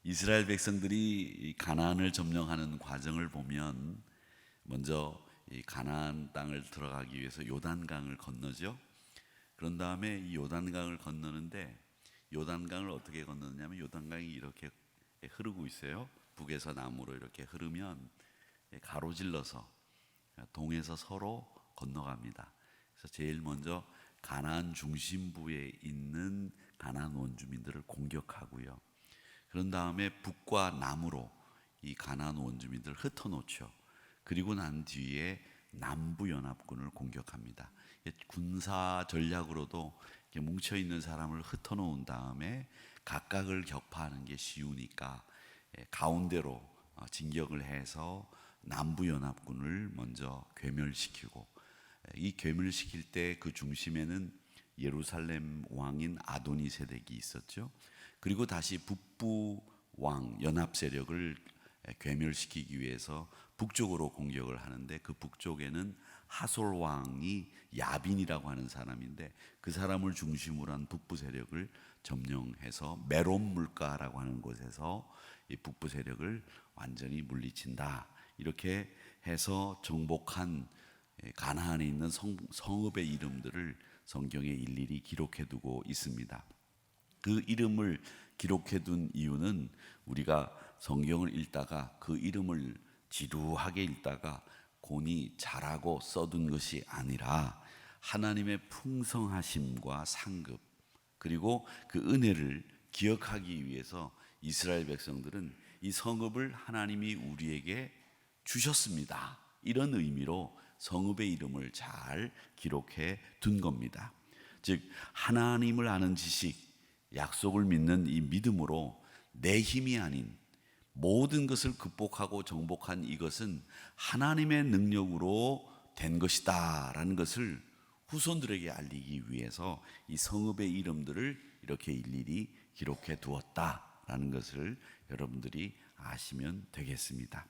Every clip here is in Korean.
이스라엘 백성들이 가나안을 점령하는 과정을 보면 먼저 이 가나안 땅을 들어가기 위해서 요단강을 건너죠. 그런 다음에 이 요단강을 건너는데 요단강을 어떻게 건너느냐면 요단강이 이렇게 흐르고 있어요. 북에서 남으로 이렇게 흐르면 가로질러서 동에서 서로 건너갑니다. 그래서 제일 먼저 가나안 중심부에 있는 가나안 원주민들을 공격하고요. 그런 다음에 북과 남으로 이 가나안 원주민들을 흩어놓죠. 그리고 난 뒤에 남부 연합군을 공격합니다. 군사 전략으로도 뭉쳐 있는 사람을 흩어놓은 다음에 각각을 격파하는 게 쉬우니까 가운데로 진격을 해서 남부 연합군을 먼저 괴멸시키고, 이 괴멸시킬 때 그 중심에는 예루살렘 왕인 아도니세덱이 있었죠. 그리고 다시 북부 왕 연합 세력을 괴멸시키기 위해서 북쪽으로 공격을 하는데, 그 북쪽에는 하솔 왕이 야빈이라고 하는 사람인데 그 사람을 중심으로 한 북부 세력을 점령해서 메론 물가라고 하는 곳에서 이 북부 세력을 완전히 물리친다. 이렇게 해서 정복한 가나안에 있는 성읍의 이름들을 성경에 일일이 기록해 두고 있습니다. 그 이름을 기록해 둔 이유는 우리가 성경을 읽다가 그 이름을 지루하게 읽다가 곤히 잘하고 써둔 것이 아니라 하나님의 풍성하심과 상급, 그리고 그 은혜를 기억하기 위해서 이스라엘 백성들은 이 성읍을 하나님이 우리에게 주셨습니다. 이런 의미로 성읍의 이름을 잘 기록해 둔 겁니다. 즉 하나님을 아는 지식, 약속을 믿는 이 믿음으로 내 힘이 아닌 모든 것을 극복하고 정복한 이것은 하나님의 능력으로 된 것이다 라는 것을 후손들에게 알리기 위해서 이 성읍의 이름들을 이렇게 일일이 기록해 두었다라는 것을 여러분들이 아시면 되겠습니다.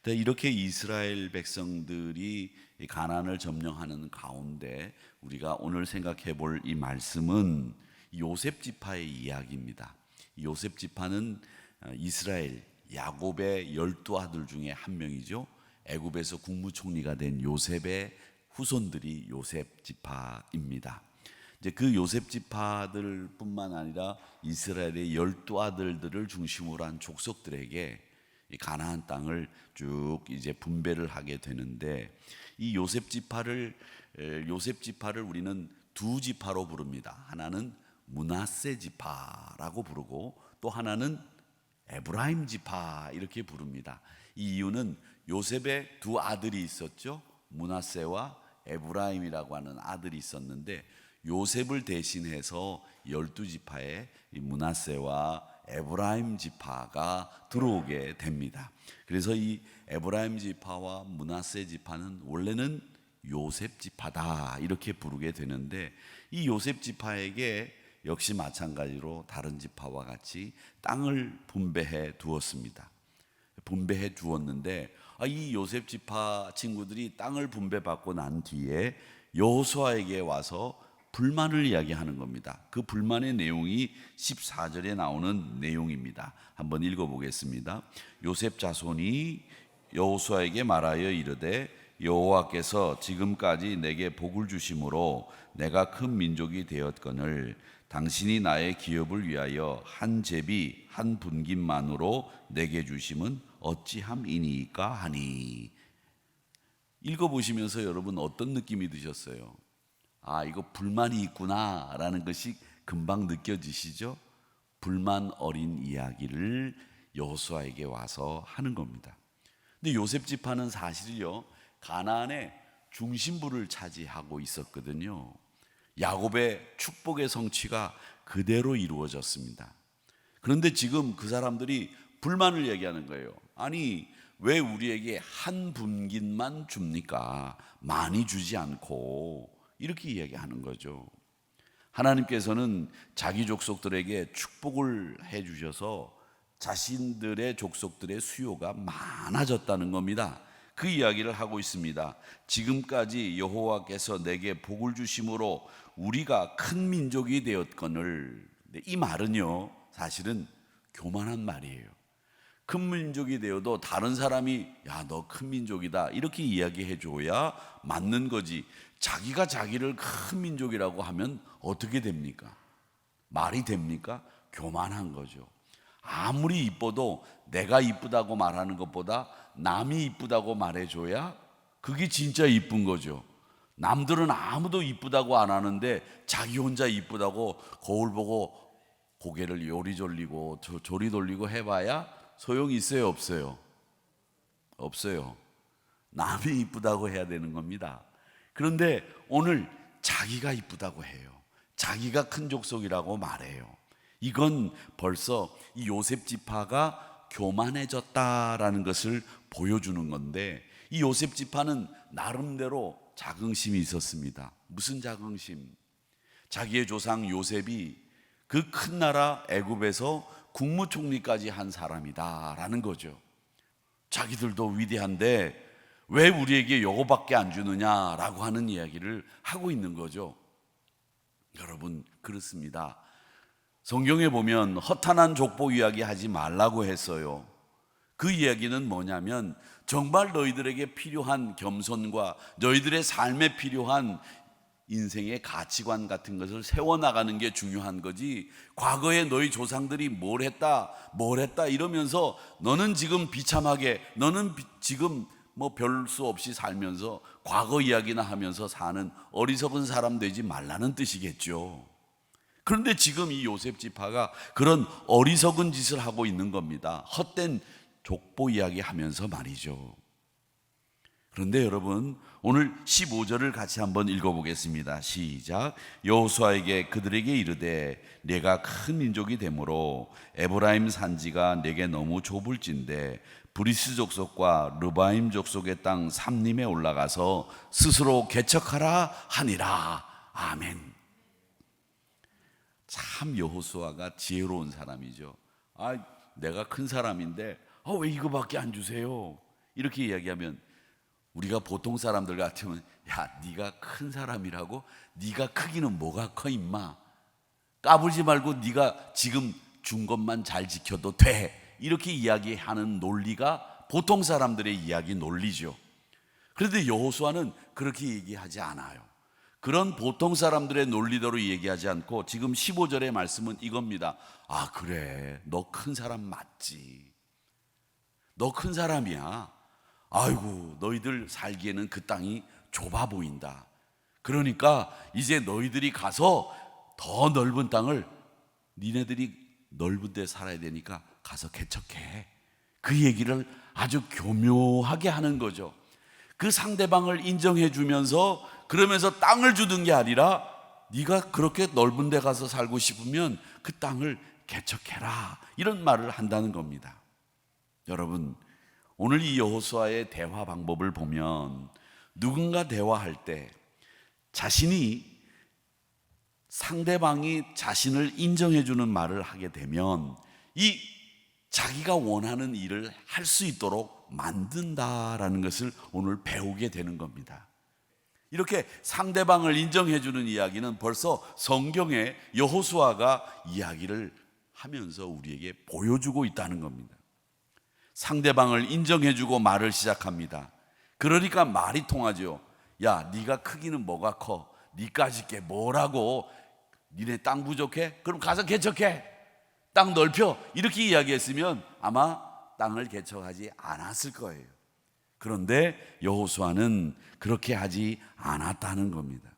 이렇게 이스라엘 백성들이 가나안을 점령하는 가운데 우리가 오늘 생각해 볼 이 말씀은 요셉 지파의 이야기입니다. 요셉 지파는 이스라엘 야곱의 12아들 중에 한 명이죠. 애굽에서 국무총리가 된 요셉의 후손들이 요셉 지파입니다. 이제 그 요셉 지파들뿐만 아니라 이스라엘의 12아들들을 중심으로 한 족속들에게 이 가나안 땅을 쭉 이제 분배를 하게 되는데, 이 요셉 지파를 우리는 두 지파로 부릅니다. 하나는 므낫세 지파라고 부르고 또 하나는 에브라임 지파 이렇게 부릅니다. 이 이유는 요셉의 두 아들이 있었죠. 므낫세와 에브라임이라고 하는 아들이 있었는데 요셉을 대신해서 12지파에 므낫세와 에브라임 지파가 들어오게 됩니다. 그래서 이 에브라임 지파와 므낫세 지파는 원래는 요셉 지파다 이렇게 부르게 되는데, 이 요셉 지파에게 역시 마찬가지로 다른 지파와 같이 땅을 분배해 두었습니다. 분배해 두었는데 이 요셉 지파 친구들이 땅을 분배받고 난 뒤에 여호수아에게 와서 불만을 이야기하는 겁니다. 그 불만의 내용이 14절에 나오는 내용입니다. 한번 읽어보겠습니다. 요셉 자손이 여호수아에게 말하여 이르되 여호와께서 지금까지 내게 복을 주심으로 내가 큰 민족이 되었거늘 당신이 나의 기업을 위하여 한 제비 한 분깃만으로 내게 주심은 어찌함이니까 하니. 읽어보시면서 여러분 어떤 느낌이 드셨어요? 이거 불만이 있구나 라는 것이 금방 느껴지시죠? 불만 어린 이야기를 여호수아에게 와서 하는 겁니다. 근데 요셉 지파는 사실요 가나안의 중심부를 차지하고 있었거든요. 야곱의 축복의 성취가 그대로 이루어졌습니다. 그런데 지금 그 사람들이 불만을 얘기하는 거예요. 아니 왜 우리에게 한 분깃만 줍니까? 많이 주지 않고, 이렇게 이야기하는 거죠. 하나님께서는 자기 족속들에게 축복을 해주셔서 자신들의 족속들의 수요가 많아졌다는 겁니다. 그 이야기를 하고 있습니다. 지금까지 여호와께서 내게 복을 주심으로 우리가 큰 민족이 되었거늘. 이 말은요 사실은 교만한 말이에요. 큰 민족이 되어도 다른 사람이 야, 너 큰 민족이다 이렇게 이야기해 줘야 맞는 거지. 자기가 자기를 큰 민족이라고 하면 어떻게 됩니까? 말이 됩니까? 교만한 거죠. 아무리 이뻐도 내가 이쁘다고 말하는 것보다 남이 이쁘다고 말해줘야 그게 진짜 이쁜 거죠. 남들은 아무도 이쁘다고 안 하는데 자기 혼자 이쁘다고 거울 보고 고개를 요리 돌리고 조리 돌리고 해봐야 소용이 있어요, 없어요? 없어요. 남이 이쁘다고 해야 되는 겁니다. 그런데 오늘 자기가 이쁘다고 해요. 자기가 큰 족속이라고 말해요. 이건 벌써 이 요셉 지파가 교만해졌다라는 것을 보여주는 건데, 이 요셉 지파는 나름대로 자긍심이 있었습니다. 무슨 자긍심? 자기의 조상 요셉이 그 큰 나라 애굽에서 국무총리까지 한 사람이다라는 거죠. 자기들도 위대한데 왜 우리에게 요거밖에 안 주느냐라고 하는 이야기를 하고 있는 거죠. 여러분, 그렇습니다. 성경에 보면 허탄한 족보 이야기 하지 말라고 했어요. 그 이야기는 뭐냐면 정말 너희들에게 필요한 겸손과 너희들의 삶에 필요한 인생의 가치관 같은 것을 세워나가는 게 중요한 거지, 과거에 너희 조상들이 뭘 했다 이러면서 너는 지금 비참하게, 너는 지금 뭐 별 수 없이 살면서 과거 이야기나 하면서 사는 어리석은 사람 되지 말라는 뜻이겠죠. 그런데 지금 이 요셉 지파가 그런 어리석은 짓을 하고 있는 겁니다. 헛된 족보 이야기 하면서 말이죠. 그런데 여러분, 오늘 15절을 같이 한번 읽어보겠습니다. 시작. 여호수아에게 그들에게 이르되 내가 큰 민족이 되므로 에브라임 산지가 내게 너무 좁을진데 브리스 족속과 르바임 족속의 땅 삼림에 올라가서 스스로 개척하라 하니라. 아멘. 참 여호수아가 지혜로운 사람이죠. 내가 큰 사람인데 왜 이거밖에 안 주세요? 이렇게 이야기하면 우리가 보통 사람들 같으면 야, 네가 큰 사람이라고? 네가 크기는 뭐가 커 임마? 까불지 말고 네가 지금 준 것만 잘 지켜도 돼. 이렇게 이야기하는 논리가 보통 사람들의 이야기 논리죠. 그런데 여호수아는 그렇게 얘기하지 않아요. 그런 보통 사람들의 논리대로 얘기하지 않고 지금 15절의 말씀은 이겁니다. 그래, 너 큰 사람 맞지. 너 큰 사람이야. 아이고, 너희들 살기에는 그 땅이 좁아 보인다. 그러니까 이제 너희들이 가서 더 넓은 땅을, 니네들이 넓은 데 살아야 되니까 가서 개척해. 그 얘기를 아주 교묘하게 하는 거죠. 그 상대방을 인정해 주면서, 그러면서 땅을 주는 게 아니라 네가 그렇게 넓은 데 가서 살고 싶으면 그 땅을 개척해라, 이런 말을 한다는 겁니다. 여러분, 오늘 이 여호수아의 대화 방법을 보면 누군가 대화할 때 자신이, 상대방이 자신을 인정해 주는 말을 하게 되면 이 자기가 원하는 일을 할 수 있도록 만든다라는 것을 오늘 배우게 되는 겁니다. 이렇게 상대방을 인정해 주는 이야기는 벌써 성경에 여호수아가 이야기를 하면서 우리에게 보여주고 있다는 겁니다. 상대방을 인정해주고 말을 시작합니다. 그러니까 말이 통하죠. 야, 네가 크기는 뭐가 커? 네까짓 게 뭐라고? 니네 땅 부족해? 그럼 가서 개척해. 땅 넓혀. 이렇게 이야기했으면 아마 땅을 개척하지 않았을 거예요. 그런데 여호수아는 그렇게 하지 않았다는 겁니다.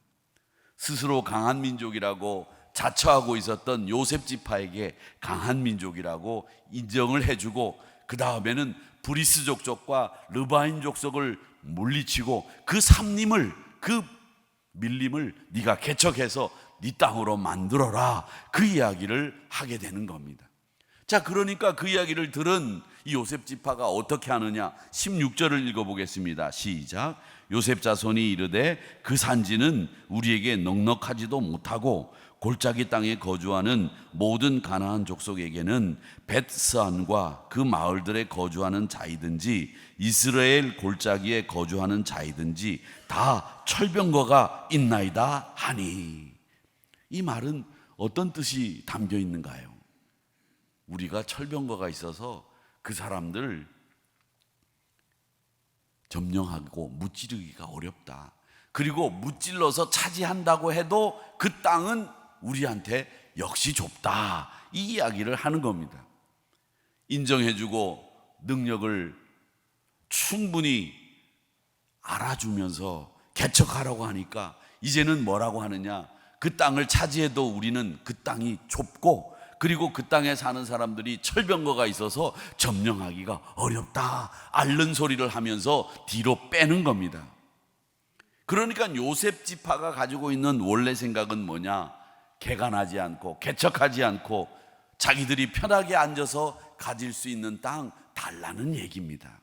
스스로 강한 민족이라고 자처하고 있었던 요셉 지파에게 강한 민족이라고 인정을 해주고, 그 다음에는 브리스 족속과 르바인 족속을 물리치고 그 삼림을, 그 밀림을 네가 개척해서 네 땅으로 만들어라, 그 이야기를 하게 되는 겁니다. 자, 그러니까 그 이야기를 들은 이 요셉 지파가 어떻게 하느냐, 16절을 읽어보겠습니다. 시작. 요셉 자손이 이르되 그 산지는 우리에게 넉넉하지도 못하고 골짜기 땅에 거주하는 모든 가나안 족속에게는 벳스안과 그 마을들에 거주하는 자이든지 이스라엘 골짜기에 거주하는 자이든지 다 철병거가 있나이다 하니. 이 말은 어떤 뜻이 담겨 있는가요? 우리가 철병거가 있어서 그 사람들 점령하고 무찌르기가 어렵다. 그리고 무찔러서 차지한다고 해도 그 땅은 우리한테 역시 좁다. 이 이야기를 하는 겁니다. 인정해주고 능력을 충분히 알아주면서 개척하라고 하니까 이제는 뭐라고 하느냐, 그 땅을 차지해도 우리는 그 땅이 좁고 그리고 그 땅에 사는 사람들이 철병거가 있어서 점령하기가 어렵다, 앓는 소리를 하면서 뒤로 빼는 겁니다. 그러니까 요셉 지파가 가지고 있는 원래 생각은 뭐냐, 개간하지 않고 개척하지 않고 자기들이 편하게 앉아서 가질 수 있는 땅 달라는 얘기입니다.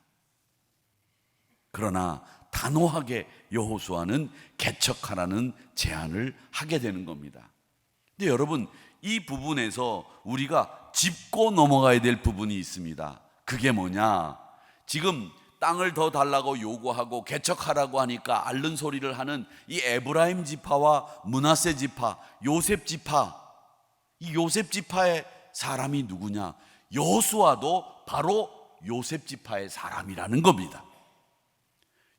그러나 단호하게 여호수아는 개척하라는 제안을 하게 되는 겁니다. 근데 여러분, 이 부분에서 우리가 짚고 넘어가야 될 부분이 있습니다. 그게 뭐냐, 지금 땅을 더 달라고 요구하고 개척하라고 하니까 앓는 소리를 하는 이 에브라임 지파와 므낫세 지파, 요셉 지파, 이 요셉 지파의 사람이 누구냐, 여호수아도 바로 요셉 지파의 사람이라는 겁니다.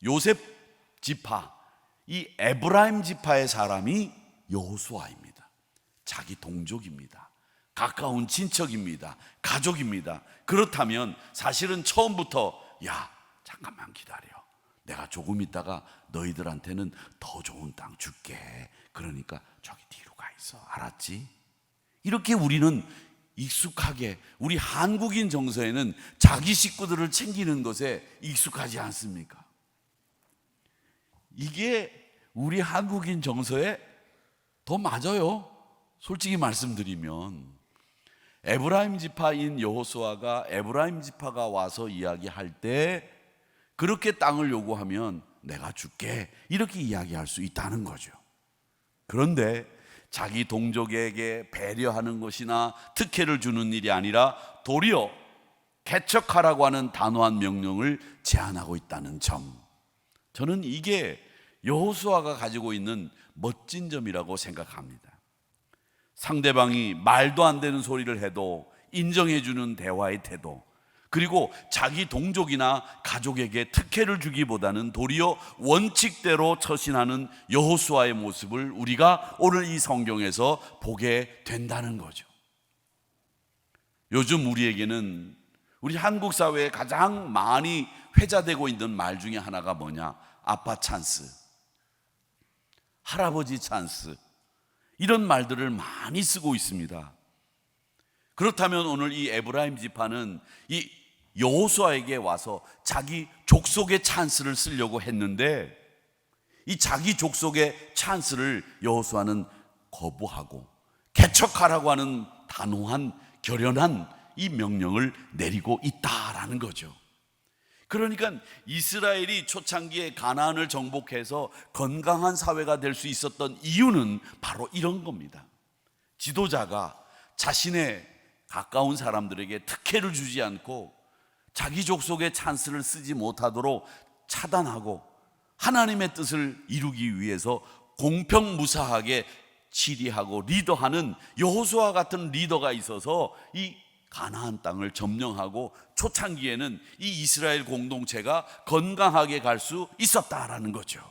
요셉 지파, 이 에브라임 지파의 사람이 여호수아입니다. 자기 동족입니다. 가까운 친척입니다. 가족입니다. 그렇다면 사실은 처음부터 야, 잠깐만 기다려, 내가 조금 있다가 너희들한테는 더 좋은 땅 줄게, 그러니까 저기 뒤로 가 있어, 알았지? 이렇게 우리는 익숙하게, 우리 한국인 정서에는 자기 식구들을 챙기는 것에 익숙하지 않습니까? 이게 우리 한국인 정서에 더 맞아요. 솔직히 말씀드리면 에브라임 지파인 여호수아가 에브라임 지파가 와서 이야기할 때 그렇게 땅을 요구하면 내가 줄게, 이렇게 이야기할 수 있다는 거죠. 그런데 자기 동족에게 배려하는 것이나 특혜를 주는 일이 아니라 도리어 개척하라고 하는 단호한 명령을 제안하고 있다는 점, 저는 이게 여호수아가 가지고 있는 멋진 점이라고 생각합니다. 상대방이 말도 안 되는 소리를 해도 인정해주는 대화의 태도, 그리고 자기 동족이나 가족에게 특혜를 주기보다는 도리어 원칙대로 처신하는 여호수아의 모습을 우리가 오늘 이 성경에서 보게 된다는 거죠. 요즘 우리에게는, 우리 한국 사회에 가장 많이 회자되고 있는 말 중에 하나가 뭐냐, 아빠 찬스, 할아버지 찬스, 이런 말들을 많이 쓰고 있습니다. 그렇다면 오늘 이 에브라임 지파는 이 여호수아에게 와서 자기 족속의 찬스를 쓰려고 했는데 이 자기 족속의 찬스를 여호수아는 거부하고 개척하라고 하는 단호한, 결연한 이 명령을 내리고 있다라는 거죠. 그러니까 이스라엘이 초창기에 가나안을 정복해서 건강한 사회가 될 수 있었던 이유는 바로 이런 겁니다. 지도자가 자신의 가까운 사람들에게 특혜를 주지 않고 자기 족속의 찬스를 쓰지 못하도록 차단하고 하나님의 뜻을 이루기 위해서 공평무사하게 치리하고 리더하는 여호수아 같은 리더가 있어서 이 가나안 땅을 점령하고 초창기에는 이 이스라엘 공동체가 건강하게 갈 수 있었다라는 거죠.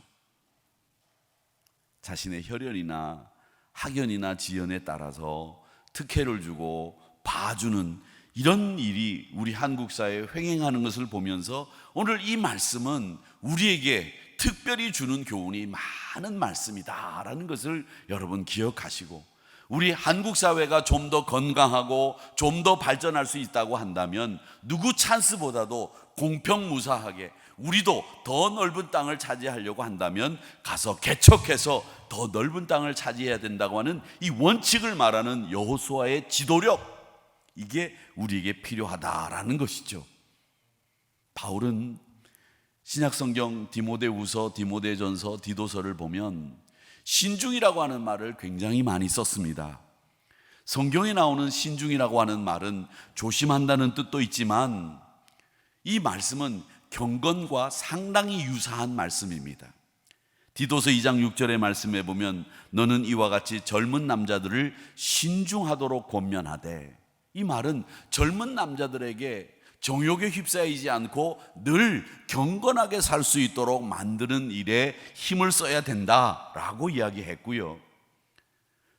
자신의 혈연이나 학연이나 지연에 따라서 특혜를 주고 봐주는 이런 일이 우리 한국 사회에 횡행하는 것을 보면서 오늘 이 말씀은 우리에게 특별히 주는 교훈이 많은 말씀이다라는 것을 여러분 기억하시고, 우리 한국 사회가 좀 더 건강하고 좀 더 발전할 수 있다고 한다면 누구 찬스보다도 공평무사하게 우리도 더 넓은 땅을 차지하려고 한다면 가서 개척해서 더 넓은 땅을 차지해야 된다고 하는 이 원칙을 말하는 여호수아의 지도력, 이게 우리에게 필요하다라는 것이죠. 바울은 신약성경 디모데후서, 디모데전서, 디도서를 보면 신중이라고 하는 말을 굉장히 많이 썼습니다. 성경에 나오는 신중이라고 하는 말은 조심한다는 뜻도 있지만 이 말씀은 경건과 상당히 유사한 말씀입니다. 디도서 2장 6절의 말씀에 보면 너는 이와 같이 젊은 남자들을 신중하도록 권면하되, 이 말은 젊은 남자들에게 정욕에 휩싸이지 않고 늘 경건하게 살 수 있도록 만드는 일에 힘을 써야 된다라고 이야기했고요.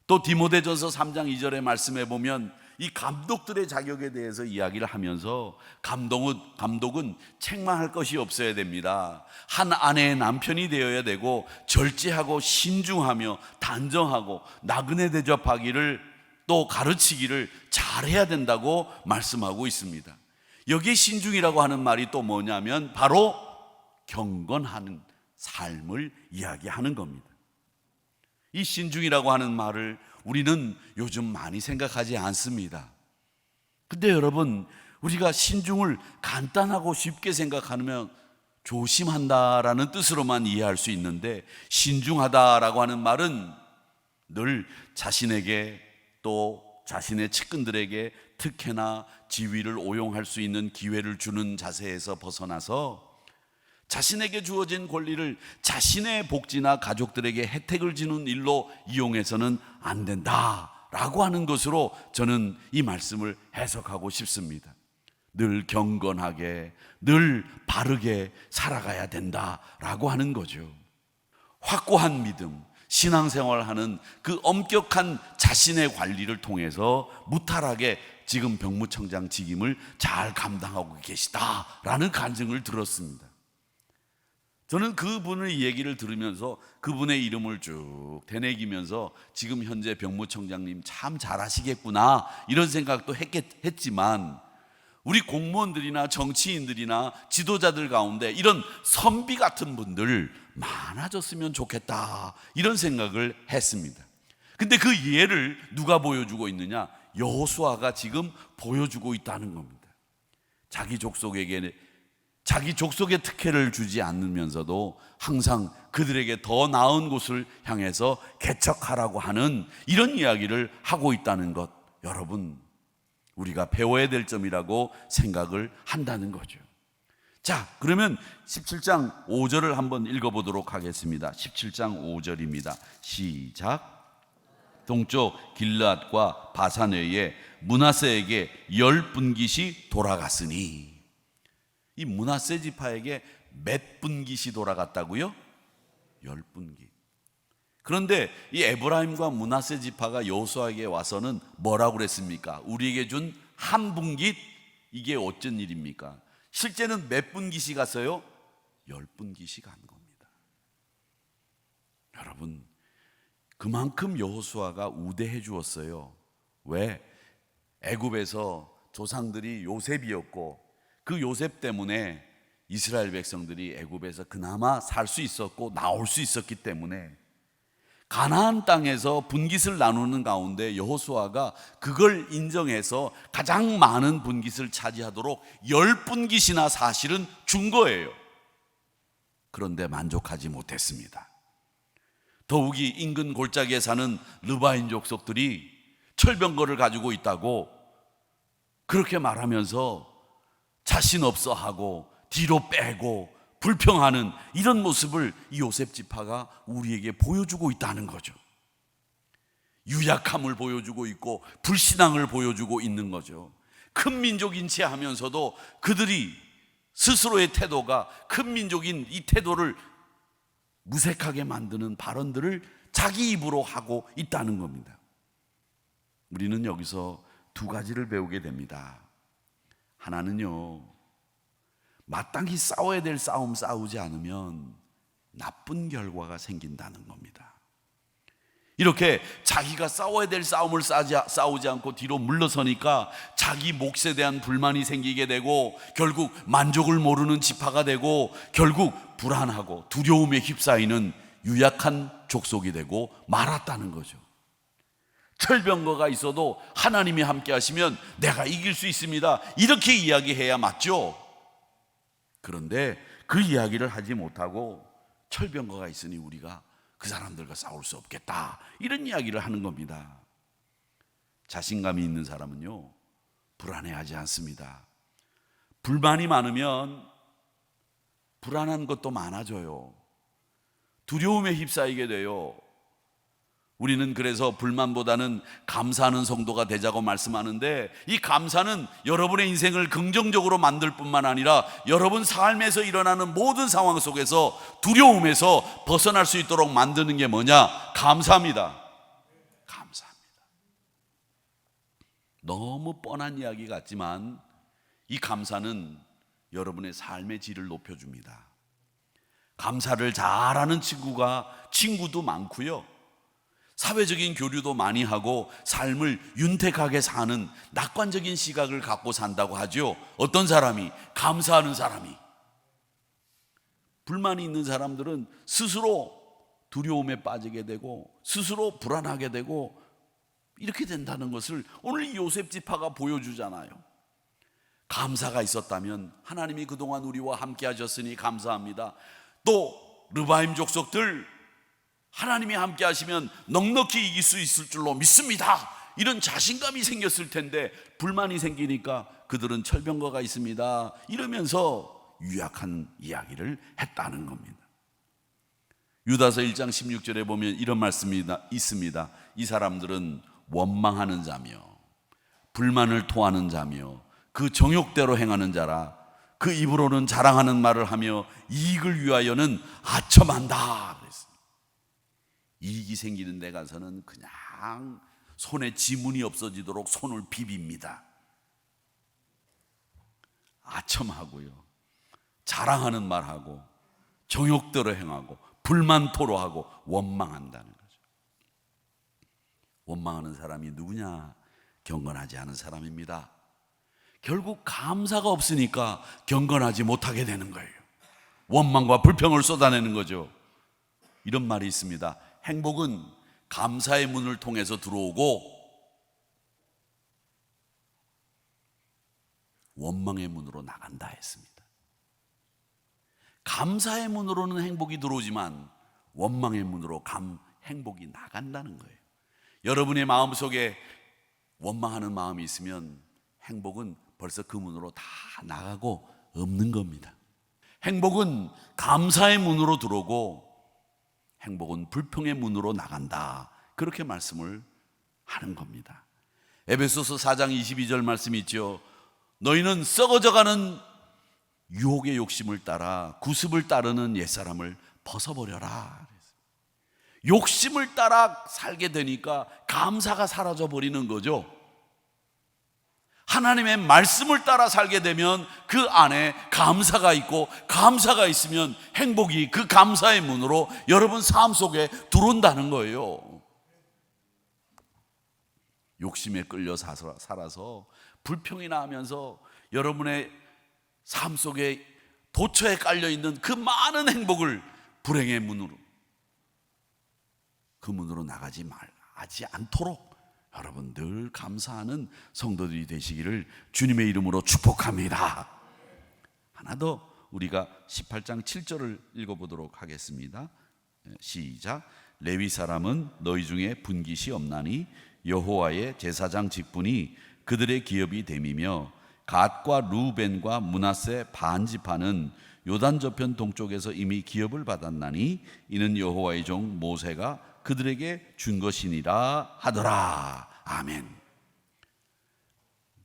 또 디모데전서 3장 2절의 말씀에 보면 이 감독들의 자격에 대해서 이야기를 하면서 감독은 책망할 것이 없어야 됩니다. 한 아내의 남편이 되어야 되고 절제하고 신중하며 단정하고 나그네 대접하기를 또 가르치기를 잘해야 된다고 말씀하고 있습니다. 여기 신중이라고 하는 말이 또 뭐냐면 바로 경건하는 삶을 이야기하는 겁니다. 이 신중이라고 하는 말을 우리는 요즘 많이 생각하지 않습니다. 근데 여러분, 우리가 신중을 간단하고 쉽게 생각하면 조심한다라는 뜻으로만 이해할 수 있는데, 신중하다라고 하는 말은 늘 자신에게 또 자신의 측근들에게 특혜나 지위를 오용할 수 있는 기회를 주는 자세에서 벗어나서 자신에게 주어진 권리를 자신의 복지나 가족들에게 혜택을 주는 일로 이용해서는 안 된다라고 하는 것으로 저는 이 말씀을 해석하고 싶습니다. 늘 경건하게, 늘 바르게 살아가야 된다라고 하는 거죠. 확고한 믿음, 신앙생활하는 그 엄격한 자신의 관리를 통해서 무탈하게 지금 병무청장 직임을 잘 감당하고 계시다라는 간증을 들었습니다. 저는 그분의 얘기를 들으면서 그분의 이름을 쭉 되새기면서 지금 현재 병무청장님 참 잘하시겠구나 이런 생각도 했지만, 우리 공무원들이나 정치인들이나 지도자들 가운데 이런 선비 같은 분들 많아졌으면 좋겠다 이런 생각을 했습니다. 근데 그 예를 누가 보여주고 있느냐? 여호수아가 지금 보여주고 있다는 겁니다. 자기 족속의 특혜를 주지 않으면서도 항상 그들에게 더 나은 곳을 향해서 개척하라고 하는 이런 이야기를 하고 있다는 것, 여러분 우리가 배워야 될 점이라고 생각을 한다는 거죠. 자, 그러면 17장 5절을 한번 읽어보도록 하겠습니다. 17장 5절입니다. 시작. 동쪽 길르앗과 바산외에 므낫세에게 10분깃이 돌아갔으니, 이 므낫세 지파에게 몇 분깃이 돌아갔다고요? 10분깃. 그런데 이 에브라임과 므낫세 지파가 여호수아에게 와서는 뭐라고 그랬습니까? 우리에게 준 한 분깃, 이게 어쩐 일입니까? 실제는 몇 분깃이 갔어요? 10분깃이 간 겁니다. 여러분, 그만큼 여호수아가 우대해 주었어요. 왜? 애굽에서 조상들이 요셉이었고 그 요셉 때문에 이스라엘 백성들이 애굽에서 그나마 살 수 있었고 나올 수 있었기 때문에 가나안 땅에서 분깃을 나누는 가운데 여호수아가 그걸 인정해서 가장 많은 분깃을 차지하도록 10분깃이나 사실은 준 거예요. 그런데 만족하지 못했습니다. 더욱이 인근 골짜기에 사는 르바인 족속들이 철병거를 가지고 있다고 그렇게 말하면서 자신 없어 하고 뒤로 빼고 불평하는 이런 모습을 이 요셉 지파가 우리에게 보여주고 있다는 거죠. 유약함을 보여주고 있고 불신앙을 보여주고 있는 거죠. 큰 민족인 채 하면서도 그들이 스스로의 태도가 큰 민족인 이 태도를 무색하게 만드는 발언들을 자기 입으로 하고 있다는 겁니다. 우리는 여기서 두 가지를 배우게 됩니다. 하나는요, 마땅히 싸워야 될 싸움 싸우지 않으면 나쁜 결과가 생긴다는 겁니다. 이렇게 자기가 싸워야 될 싸움을 싸우지 않고 뒤로 물러서니까 자기 몫에 대한 불만이 생기게 되고 결국 만족을 모르는 지파가 되고 결국 불안하고 두려움에 휩싸이는 유약한 족속이 되고 말았다는 거죠. 철병거가 있어도 하나님이 함께 하시면 내가 이길 수 있습니다, 이렇게 이야기해야 맞죠. 그런데 그 이야기를 하지 못하고 철병거가 있으니 우리가 그 사람들과 싸울 수 없겠다, 이런 이야기를 하는 겁니다. 자신감이 있는 사람은요, 불안해하지 않습니다. 불만이 많으면 불안한 것도 많아져요. 두려움에 휩싸이게 돼요. 우리는 그래서 불만보다는 감사하는 성도가 되자고 말씀하는데, 이 감사는 여러분의 인생을 긍정적으로 만들 뿐만 아니라 여러분 삶에서 일어나는 모든 상황 속에서 두려움에서 벗어날 수 있도록 만드는 게 뭐냐? 감사합니다. 감사합니다. 너무 뻔한 이야기 같지만 이 감사는 여러분의 삶의 질을 높여줍니다. 감사를 잘하는 친구도 많고요, 사회적인 교류도 많이 하고 삶을 윤택하게 사는 낙관적인 시각을 갖고 산다고 하죠. 어떤 사람이? 감사하는 사람이. 불만이 있는 사람들은 스스로 두려움에 빠지게 되고 스스로 불안하게 되고 이렇게 된다는 것을 오늘 요셉 지파가 보여주잖아요. 감사가 있었다면 하나님이 그동안 우리와 함께 하셨으니 감사합니다. 또 르바임 족속들, 하나님이 함께 하시면 넉넉히 이길 수 있을 줄로 믿습니다, 이런 자신감이 생겼을 텐데 불만이 생기니까 그들은 철병거가 있습니다 이러면서 유약한 이야기를 했다는 겁니다. 유다서 1장 16절에 보면 이런 말씀이 있습니다. 이 사람들은 원망하는 자며 불만을 토하는 자며 그 정욕대로 행하는 자라. 그 입으로는 자랑하는 말을 하며 이익을 위하여는 아첨한다. 이익이 생기는 데 가서는 그냥 손에 지문이 없어지도록 손을 비빕니다. 아첨하고요, 자랑하는 말하고 정욕대로 행하고 불만 토로하고 원망한다는 거죠. 원망하는 사람이 누구냐? 경건하지 않은 사람입니다. 결국 감사가 없으니까 경건하지 못하게 되는 거예요. 원망과 불평을 쏟아내는 거죠. 이런 말이 있습니다. 행복은 감사의 문을 통해서 들어오고 원망의 문으로 나간다 했습니다. 감사의 문으로는 행복이 들어오지만 원망의 문으로 행복이 나간다는 거예요. 여러분의 마음속에 원망하는 마음이 있으면 행복은 벌써 그 문으로 다 나가고 없는 겁니다. 행복은 감사의 문으로 들어오고 행복은 불평의 문으로 나간다, 그렇게 말씀을 하는 겁니다. 에베소서 4장 22절 말씀이 있죠. 너희는 썩어져가는 유혹의 욕심을 따라 구습을 따르는 옛사람을 벗어버려라. 욕심을 따라 살게 되니까 감사가 사라져버리는 거죠. 하나님의 말씀을 따라 살게 되면 그 안에 감사가 있고, 감사가 있으면 행복이 그 감사의 문으로 여러분 삶 속에 들어온다는 거예요. 욕심에 끌려 살아서 불평이나 하면서 여러분의 삶 속에 도처에 깔려있는 그 많은 행복을 불행의 문으로, 그 문으로 나가지 않도록 여러분 늘 감사하는 성도들이 되시기를 주님의 이름으로 축복합니다. 하나 더 우리가 18장 7절을 읽어보도록 하겠습니다. 시작. 레위 사람은 너희 중에 분깃이 없나니 여호와의 제사장 직분이 그들의 기업이 됨이며 갓과 루벤과 므낫세 반 지파는 요단 저편 동쪽에서 이미 기업을 받았나니 이는 여호와의 종 모세가 그들에게 준 것이니라 하더라. 아멘.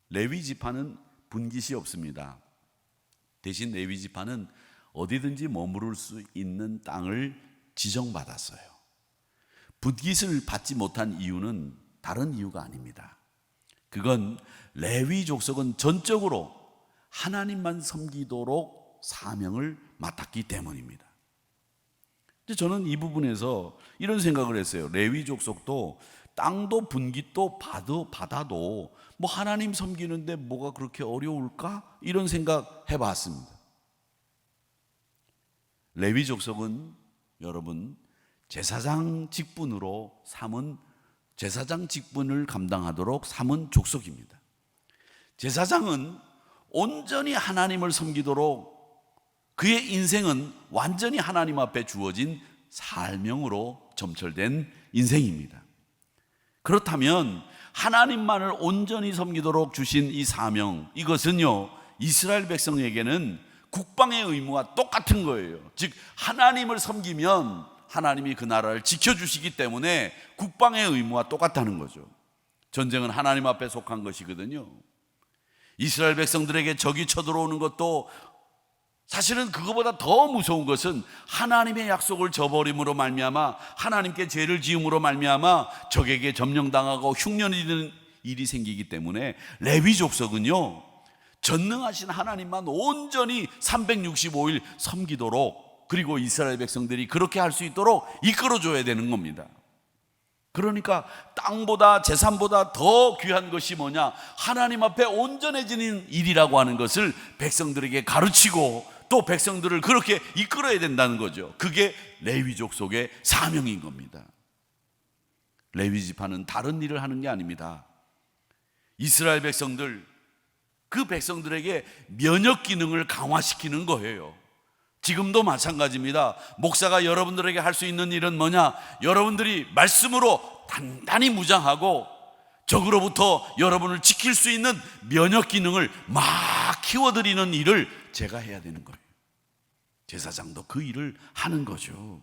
레위 지파는 분깃이 없습니다. 대신 레위 지파는 어디든지 머무를 수 있는 땅을 지정받았어요. 분깃을 받지 못한 이유는 다른 이유가 아닙니다. 그건 레위 족속은 전적으로 하나님만 섬기도록 사명을 맡았기 때문입니다. 저는 이 부분에서 이런 생각을 했어요. 레위 족속도 땅도 분깃도 받아도 뭐 하나님 섬기는데 뭐가 그렇게 어려울까? 이런 생각 해봤습니다. 레위 족속은 여러분 제사장 직분을 감당하도록 삼은 족속입니다. 제사장은 온전히 하나님을 섬기도록 그의 인생은 완전히 하나님 앞에 주어진 사명으로 점철된 인생입니다. 그렇다면 하나님만을 온전히 섬기도록 주신 이 사명, 이것은요 이스라엘 백성에게는 국방의 의무와 똑같은 거예요. 즉 하나님을 섬기면 하나님이 그 나라를 지켜주시기 때문에 국방의 의무와 똑같다는 거죠. 전쟁은 하나님 앞에 속한 것이거든요. 이스라엘 백성들에게 적이 쳐들어오는 것도 사실은 그거보다 더 무서운 것은 하나님의 약속을 저버림으로 말미암아 하나님께 죄를 지음으로 말미암아 적에게 점령당하고 흉년이 되는 일이 생기기 때문에 레위 족속은요, 전능하신 하나님만 온전히 365일 섬기도록, 그리고 이스라엘 백성들이 그렇게 할 수 있도록 이끌어줘야 되는 겁니다. 그러니까 땅보다 재산보다 더 귀한 것이 뭐냐, 하나님 앞에 온전해지는 일이라고 하는 것을 백성들에게 가르치고 또 백성들을 그렇게 이끌어야 된다는 거죠. 그게 레위 족속의 사명인 겁니다. 레위 지파는 다른 일을 하는 게 아닙니다. 이스라엘 백성들, 그 백성들에게 면역 기능을 강화시키는 거예요. 지금도 마찬가지입니다. 목사가 여러분들에게 할 수 있는 일은 뭐냐? 여러분들이 말씀으로 단단히 무장하고 적으로부터 여러분을 지킬 수 있는 면역 기능을 막 키워드리는 일을 제가 해야 되는 거예요. 제사장도 그 일을 하는 거죠.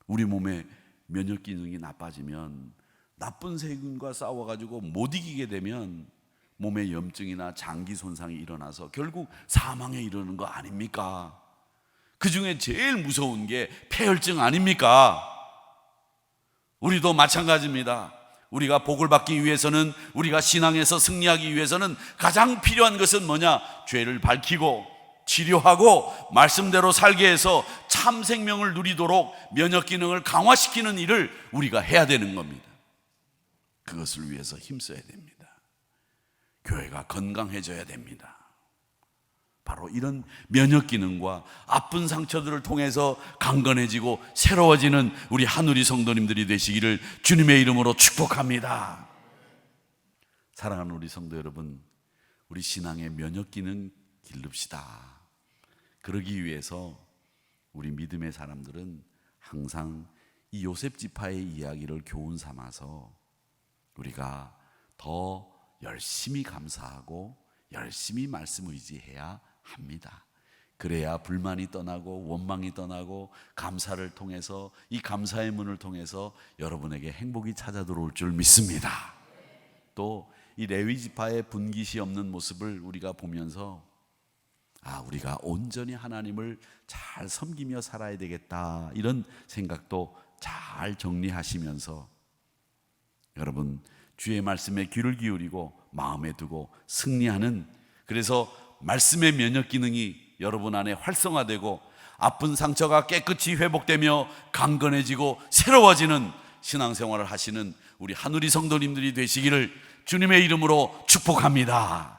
우리 몸에 면역 기능이 나빠지면, 나쁜 세균과 싸워가지고 못 이기게 되면 몸에 염증이나 장기 손상이 일어나서 결국 사망에 이르는 거 아닙니까? 그 중에 제일 무서운 게 폐혈증 아닙니까? 우리도 마찬가지입니다. 우리가 복을 받기 위해서는, 우리가 신앙에서 승리하기 위해서는 가장 필요한 것은 뭐냐? 죄를 밝히고 치료하고 말씀대로 살게 해서 참 생명을 누리도록 면역 기능을 강화시키는 일을 우리가 해야 되는 겁니다. 그것을 위해서 힘써야 됩니다. 교회가 건강해져야 됩니다. 바로 이런 면역 기능과 아픈 상처들을 통해서 강건해지고 새로워지는 우리 한우리 성도님들이 되시기를 주님의 이름으로 축복합니다. 사랑하는 우리 성도 여러분, 우리 신앙의 면역 기능 기릅시다. 그러기 위해서 우리 믿음의 사람들은 항상 이 요셉 지파의 이야기를 교훈 삼아서 우리가 더 열심히 감사하고 열심히 말씀 의지해야 합니다. 그래야 불만이 떠나고 원망이 떠나고 감사를 통해서, 이 감사의 문을 통해서 여러분에게 행복이 찾아 들어올 줄 믿습니다. 또 이 레위 지파의 분깃이 없는 모습을 우리가 보면서 우리가 온전히 하나님을 잘 섬기며 살아야 되겠다, 이런 생각도 잘 정리하시면서 여러분 주의 말씀에 귀를 기울이고 마음에 두고 승리하는, 그래서 말씀의 면역 기능이 여러분 안에 활성화되고 아픈 상처가 깨끗이 회복되며 강건해지고 새로워지는 신앙생활을 하시는 우리 한우리 성도님들이 되시기를 주님의 이름으로 축복합니다.